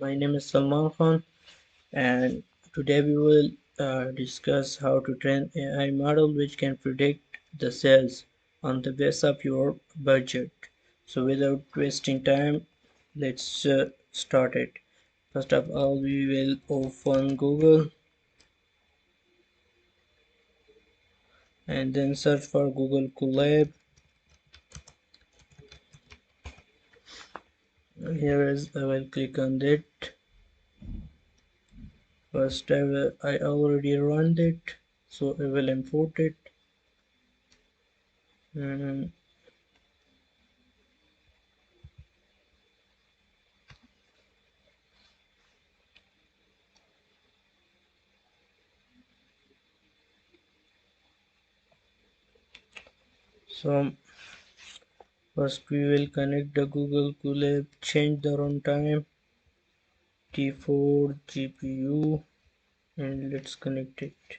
My name is Salman Khan, and today we will discuss how to train AI model which can predict the sales on the base of your budget. So without wasting time, let's start it. First of all, we will open Google and then search for Google Colab. Here is I will click on that. First I already run it, so I will import it. And so first we will connect the Google Colab, change the runtime T4 GPU, and let's connect it.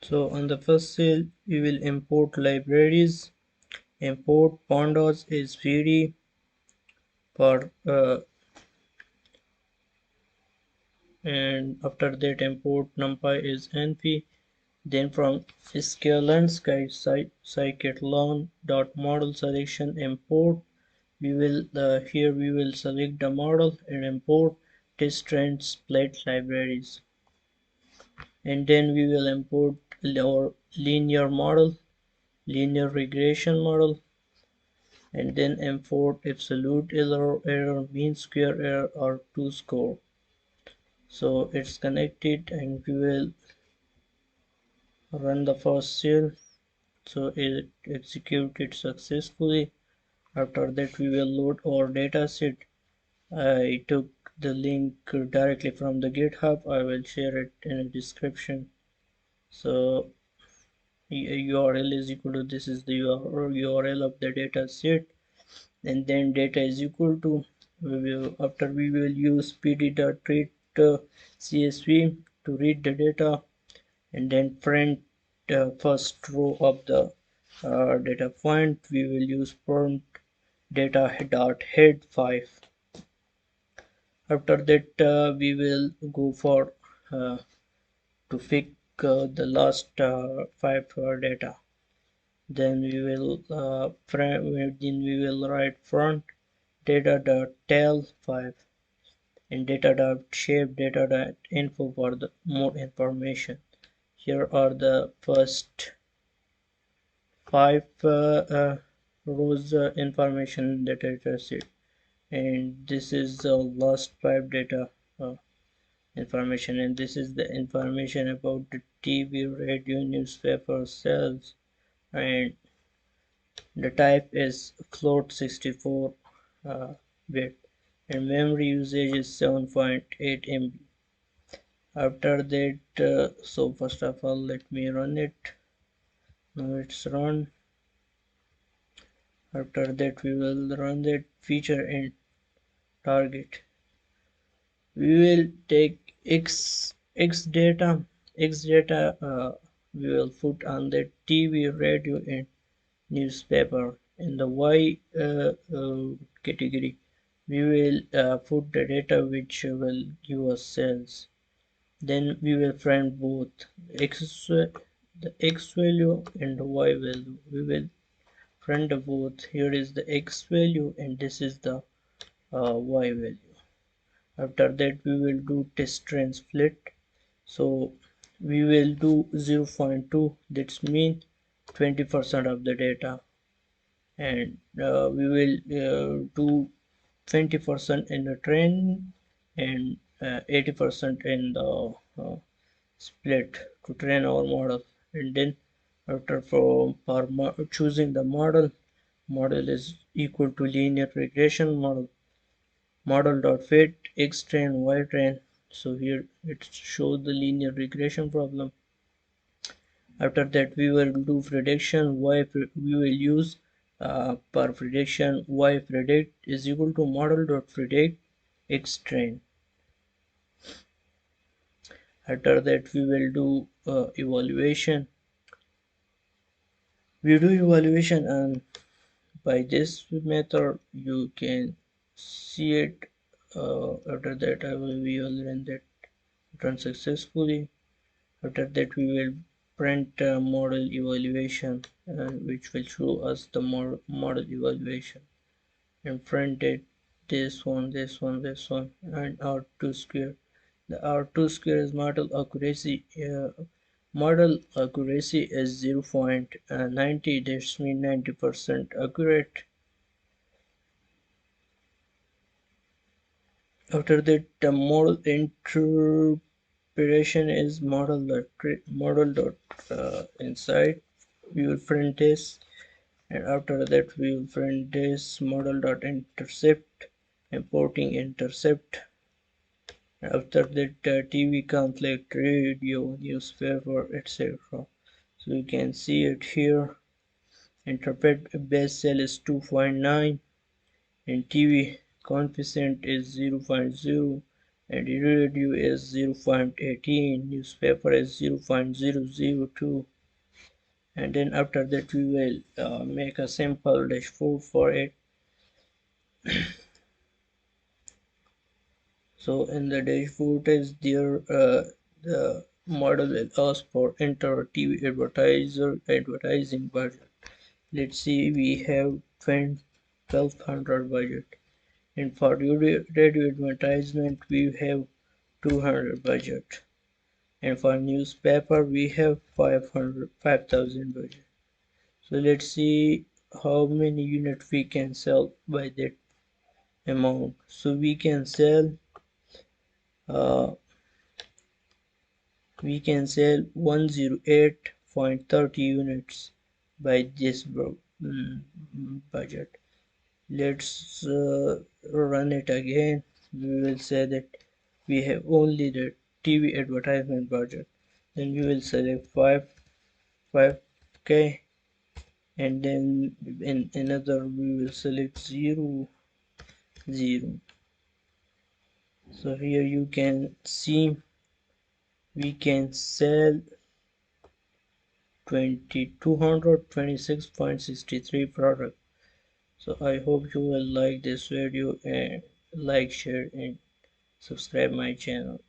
So on the first cell we will import libraries, import Pandas is free for and after that import NumPy is NP. Then from Scikit-learn Scikit-learn model selection import we will here we will select the model and import test trend split libraries, and then we will import our linear model, linear regression model, and then import absolute error, mean square error, or two-score. So it's connected and we will run the first cell, so it executed successfully. After that we will load our data set. I took the link directly from the GitHub. I will share it in the description. So URL is equal to, this is the URL of the data set, and then data is equal to, after we will use pd.read CSV to read the data, and then print first row of the data point. We will use print data.head 5. After that we will go for to pick the last 5 data. Then we will write front data.tail 5 and data.shape data.info for the more information. Here are the first 5 rows information in the data set, and this is the last 5 data information, and this is the information about the TV, radio, newspaper, sales, and the type is float 64 bit, and memory usage is 7.8 MB. After that so first of all let me run it. Now it's run. After that we will run that feature and target. We will take x data. We will put on the TV, radio, and newspaper. In the Y category we will put the data which will give us sales. Then we will find both the x value and the y value. We will find both. Here is the x value and this is the y value. After that we will do test trend split. So we will do 0.2, that means 20% of the data, and we will do 20% in the train and 80% in the split to train our model. And then after choosing the model is equal to linear regression model.fit x train y train. So here it shows the linear regression problem. After that we will do prediction. We will use per prediction y predict is equal to model.predict x train. After that we will do evaluation. We do evaluation on by this method you can see it. After that we will run successfully. After that we will print model evaluation, which will show us the model evaluation, and print it this one, and R2 square. The R2 square is model accuracy. Model accuracy is 0.90. This means 90% accurate. After that, the model interpretation is model.inside. We will print this, and after that we will print this model.intercept, importing intercept. After that, TV conflict, radio, newspaper, etc. So you can see it here. Interpret base cell is 2.9, and TV coefficient is 0.0, and radio is 0.18, newspaper is 0.002. And then after that we will make a simple dashboard for it. So in the dashboard is there, the model will ask for enter TV advertising budget. Let's see, we have 1200 budget, and for radio advertisement we have 200 budget, and for newspaper we have 5000 budget. So let's see how many units we can sell by that amount. So we can sell uh, 108.30 units by this budget. Let's run it again. We will say that we have only the TV advertisement budget. Then we will select 5k, and then in another we will select 0, 0. So here you can see we can sell 226.63 product. So I hope you will like this video, and like, share, and subscribe my channel.